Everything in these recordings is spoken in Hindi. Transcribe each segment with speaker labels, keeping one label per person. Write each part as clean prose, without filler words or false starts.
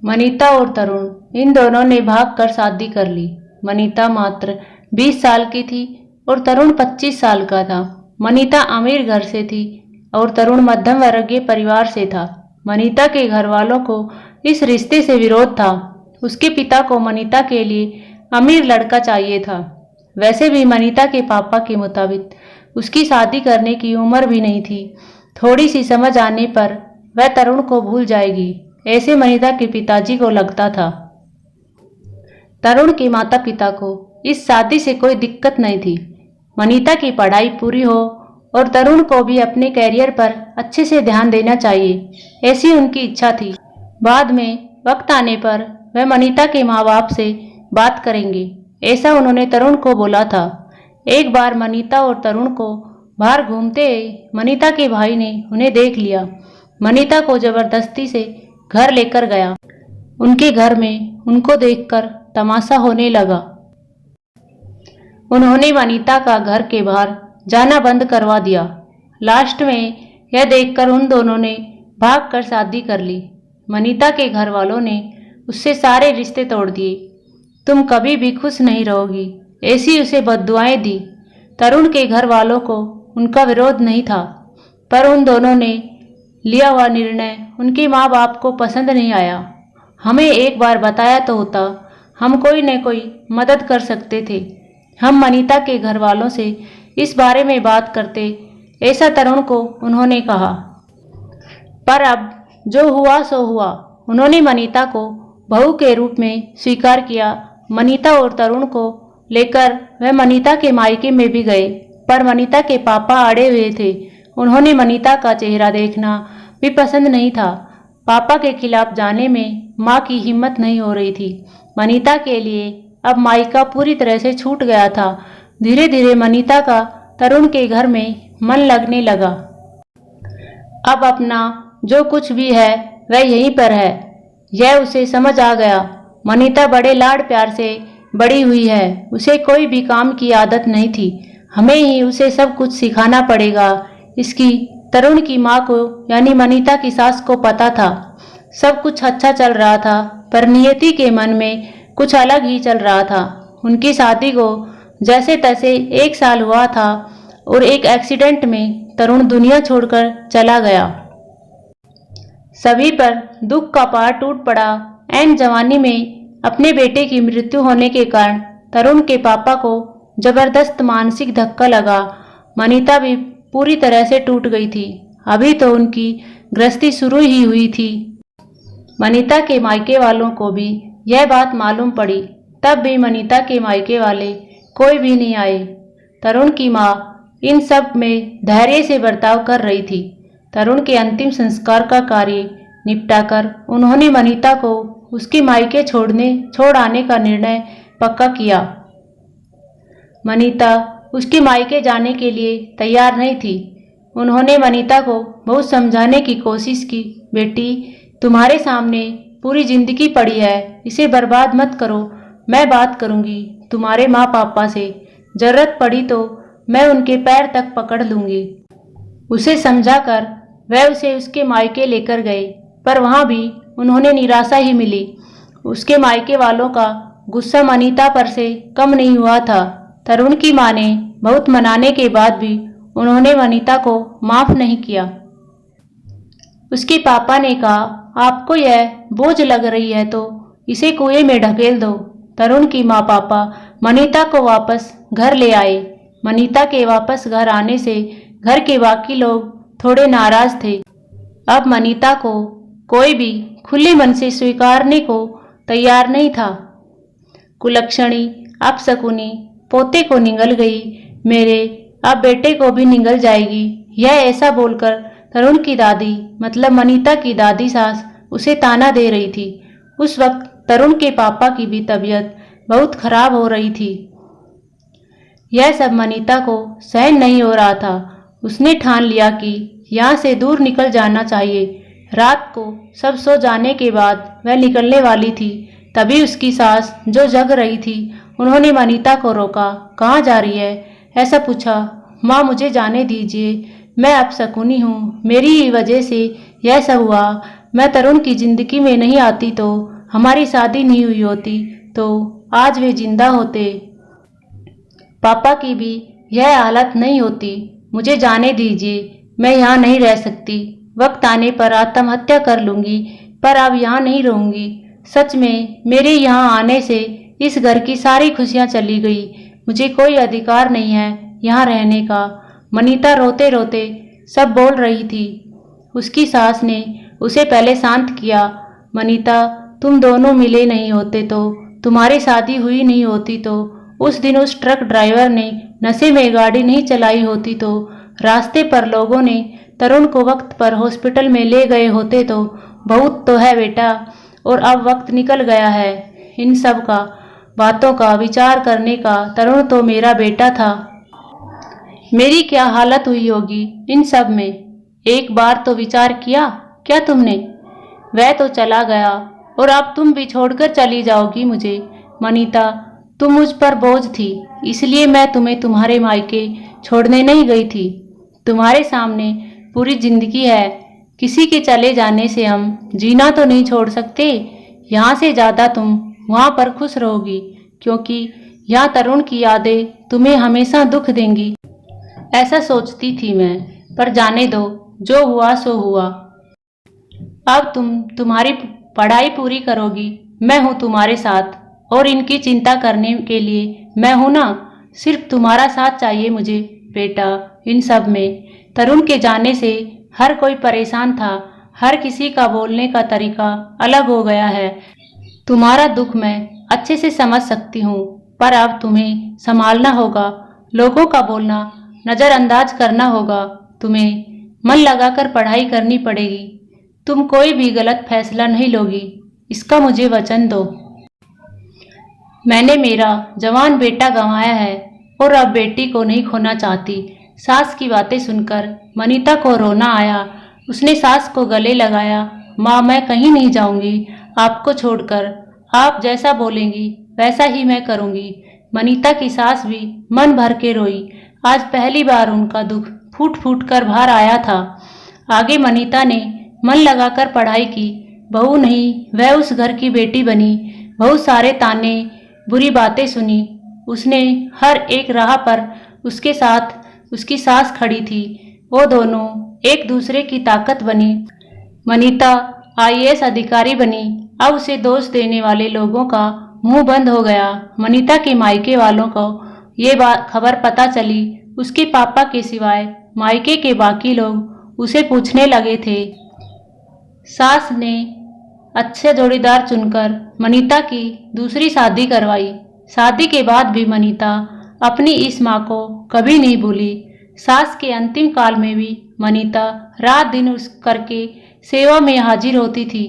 Speaker 1: मनीता और तरुण इन दोनों ने भागकर शादी कर ली। मनीता मात्र 20 साल की थी और तरुण 25 साल का था। मनीता अमीर घर से थी और तरुण मध्यम वर्गीय परिवार से था। मनीता के घर वालों को इस रिश्ते से विरोध था। उसके पिता को मनीता के लिए अमीर लड़का चाहिए था। वैसे भी मनीता के पापा के मुताबिक उसकी शादी करने की उम्र भी नहीं थी। थोड़ी सी समझ आने पर वह तरुण को भूल जाएगी, ऐसे मनीता के पिताजी को लगता था। तरुण के माता पिता को इस शादी से कोई दिक्कत नहीं थी। मनीता की पढ़ाई पूरी हो और तरुण को भी अपने कैरियर पर अच्छे से ध्यान देना चाहिए, ऐसी उनकी इच्छा थी। बाद में वक्त आने पर वह मनीता के माँ बाप से बात करेंगे, ऐसा उन्होंने तरुण को बोला था। एक बार मनीता और तरुण को बाहर घूमते मनीता के भाई ने उन्हें देख लिया। मनीता को जबरदस्ती से घर लेकर गया। उनके घर में उनको देखकर तमाशा होने लगा। उन्होंने मनीता का घर के बाहर जाना बंद करवा दिया। लास्ट में यह देखकर उन दोनों ने भागकर शादी कर ली। मनीता के घर वालों ने उससे सारे रिश्ते तोड़ दिए। तुम कभी भी खुश नहीं रहोगी, ऐसी उसे बद्दुआएं दी। तरुण के घर वालों को उनका विरोध नहीं था, पर उन दोनों ने लिया हुआ निर्णय उनके माँ बाप को पसंद नहीं आया। हमें एक बार बताया तो होता, हम कोई न कोई मदद कर सकते थे। हम मनीता के घर वालों से इस बारे में बात करते, ऐसा तरुण को उन्होंने कहा। पर अब जो हुआ सो हुआ। उन्होंने मनीता को बहू के रूप में स्वीकार किया। मनीता और तरुण को लेकर वह मनीता के मायके में भी गए, पर मनीता के पापा अड़े हुए थे। उन्होंने मनीता का चेहरा देखना भी पसंद नहीं था। पापा के खिलाफ जाने में माँ की हिम्मत नहीं हो रही थी। मनीता के लिए अब मायका पूरी तरह से छूट गया था। धीरे धीरे मनीता का तरुण के घर में मन लगने लगा। अब अपना जो कुछ भी है वह यहीं पर है, यह उसे समझ आ गया। मनीता बड़े लाड़ प्यार से बड़ी हुई है, उसे कोई भी काम की आदत नहीं थी। हमें ही उसे सब कुछ सिखाना पड़ेगा। इसकी तरुण की माँ को यानी मनीता की सास को पता था। सब कुछ अच्छा चल रहा था, पर नियति के मन में कुछ अलग ही चल रहा था। उनकी शादी को जैसे तैसे 1 साल हुआ था और एक एक्सीडेंट में तरुण दुनिया छोड़कर चला गया। सभी पर दुख का पहाड़ टूट पड़ा। ऐन जवानी में अपने बेटे की मृत्यु होने के कारण तरुण के पापा को जबरदस्त मानसिक धक्का लगा। मनीता भी पूरी तरह से टूट गई थी। अभी तो उनकी गृहस्थी शुरू ही हुई थी। मनीता के मायके वालों को भी यह बात मालूम पड़ी, तब भी मनीता के मायके वाले कोई भी नहीं आए। तरुण की माँ इन सब में धैर्य से बर्ताव कर रही थी। तरुण के अंतिम संस्कार का कार्य निपटाकर उन्होंने मनीता को उसके मायके छोड़ आने का निर्णय पक्का किया। मनीता उसके मायके जाने के लिए तैयार नहीं थी। उन्होंने मनीता को बहुत समझाने की कोशिश की। बेटी, तुम्हारे सामने पूरी जिंदगी पड़ी है, इसे बर्बाद मत करो। मैं बात करूंगी तुम्हारे माँ पापा से, जरूरत पड़ी तो मैं उनके पैर तक पकड़ लूंगी। उसे समझाकर वह उसे उसके मायके लेकर गए, पर वहां भी उन्होंने निराशा ही मिली। उसके मायके वालों का गुस्सा मनीता पर से कम नहीं हुआ था। तरुण की मां ने बहुत मनाने के बाद भी उन्होंने मनीता को माफ नहीं किया। उसके पापा ने कहा, आपको यह बोझ लग रही है तो इसे कुएं में ढकेल दो। तरुण की माँ पापा मनीता को वापस घर ले आए। मनीता के वापस घर आने से घर के बाकी लोग थोड़े नाराज थे। अब मनीता को कोई भी खुले मन से स्वीकारने को तैयार नहीं था। कुलक्षणी, अपशकुनी, पोते को निगल गई, मेरे अब बेटे को भी निगल जाएगी। यह ऐसा बोलकर तरुण की दादी मतलब मनीता की दादी सास उसे ताना दे रही थी। उस वक्त तरुण के पापा की भी तबीयत बहुत खराब हो रही थी। यह सब मनीता को सहन नहीं हो रहा था। उसने ठान लिया कि यहाँ से दूर निकल जाना चाहिए। रात को सब सो जाने के बाद वह निकलने वाली थी, तभी उसकी सास जो जग रही थी उन्होंने मनीता को रोका। कहाँ जा रही है? ऐसा पूछा। माँ, मुझे जाने दीजिए, मैं अपशकुनी हूँ, मेरी ही वजह से यह सब हुआ। मैं तरुण की जिंदगी में नहीं आती तो हमारी शादी नहीं हुई होती, तो आज वे जिंदा होते। पापा की भी यह हालत नहीं होती। मुझे जाने दीजिए, मैं यहाँ नहीं रह सकती। वक्त आने पर आत्महत्या कर लूंगी, पर अब यहाँ नहीं रहूंगी। सच में मेरे यहाँ आने से इस घर की सारी खुशियाँ चली गई। मुझे कोई अधिकार नहीं है यहाँ रहने का। मनीता रोते रोते सब बोल रही थी। उसकी सास ने उसे पहले शांत किया। मनीता, तुम दोनों मिले नहीं होते तो, तुम्हारी शादी हुई नहीं होती तो, उस दिन उस ट्रक ड्राइवर ने नशे में गाड़ी नहीं चलाई होती तो, रास्ते पर लोगों ने तरुण को वक्त पर हॉस्पिटल में ले गए होते तो। बहुत तो है बेटा, और अब वक्त निकल गया है इन सब का बातों का विचार करने का। तरुण तो मेरा बेटा था। मेरी क्या हालत हुई होगी इन सब में, एक बार तो विचार किया क्या तुमने? वह तो चला गया और अब तुम भी छोड़कर चली जाओगी मुझे। मनीता, तुम मुझ पर बोझ थी, इसलिए मैं तुम्हें तुम्हारे मायके छोड़ने नहीं गई थी। तुम्हारे सामने पूरी जिंदगी है। किसी के चले जाने से हम जीना तो नहीं छोड़ सकते। यहाँ से ज़्यादा तुम वहाँ पर खुश रहोगी, क्योंकि यहाँ तरुण की यादें तुम्हें हमेशा दुख देंगी। ऐसा सोचती थी मैं, पर जाने दो, जो हुआ सो हुआ। अब तुम्हारी पढ़ाई पूरी करोगी, मैं हूँ तुम्हारे साथ, और इनकी चिंता करने के लिए मैं हूँ ना। सिर्फ तुम्हारा साथ चाहिए मुझे बेटा इन सब में। तरुण के जाने से हर कोई परेशान था। हर किसी का बोलने का तरीका अलग हो गया है। तुम्हारा दुख मैं अच्छे से समझ सकती हूँ, पर अब तुम्हें संभालना होगा। लोगों का बोलना नज़रअंदाज करना होगा। तुम्हें मन लगाकर पढ़ाई करनी पड़ेगी। तुम कोई भी गलत फैसला नहीं लोगी, इसका मुझे वचन दो। मैंने मेरा जवान बेटा गंवाया है और अब बेटी को नहीं खोना चाहती। सास की बातें सुनकर मनीता को रोना आया। उसने सास को गले लगाया। माँ, मैं कहीं नहीं जाऊंगी आपको छोड़कर। आप जैसा बोलेंगी वैसा ही मैं करूंगी। मनीता की सास भी मन भर के रोई। आज पहली बार उनका दुख फूट फूट कर बाहर आया था। आगे मनीता ने मन लगाकर पढ़ाई की। बहू नहीं, वह उस घर की बेटी बनी। बहुत सारे ताने, बुरी बातें सुनी उसने। हर एक राह पर उसके साथ उसकी सास खड़ी थी। वो दोनों एक दूसरे की ताकत बनी। मनीता IAS अधिकारी बनी। अब उसे दोष देने वाले लोगों का मुंह बंद हो गया। मनीता के मायके वालों को ये खबर पता चली। उसके पापा के सिवाय मायके के बाकी लोग उसे पूछने लगे थे। सास ने अच्छे जोड़ीदार चुनकर मनीता की दूसरी शादी करवाई। शादी के बाद भी मनीता अपनी इस माँ को कभी नहीं भूली। सास के अंतिम काल में भी मनीता रात दिन उस करके सेवा में हाजिर होती थी।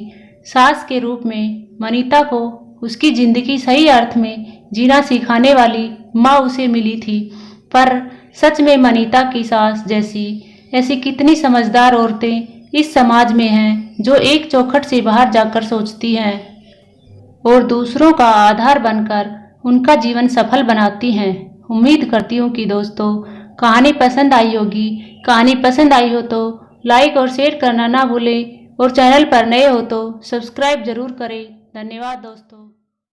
Speaker 1: सास के रूप में मनीता को उसकी जिंदगी सही अर्थ में जीना सिखाने वाली माँ उसे मिली थी। पर सच में मनीता की सास जैसी ऐसी कितनी समझदार औरतें इस समाज में हैं, जो एक चौखट से बाहर जाकर सोचती हैं और दूसरों का आधार बनकर उनका जीवन सफल बनाती हैं। उम्मीद करती हूँ कि दोस्तों कहानी पसंद आई होगी। कहानी पसंद आई हो तो लाइक और शेयर करना ना भूलें, और चैनल पर नए हो तो सब्सक्राइब जरूर करें। धन्यवाद दोस्तों।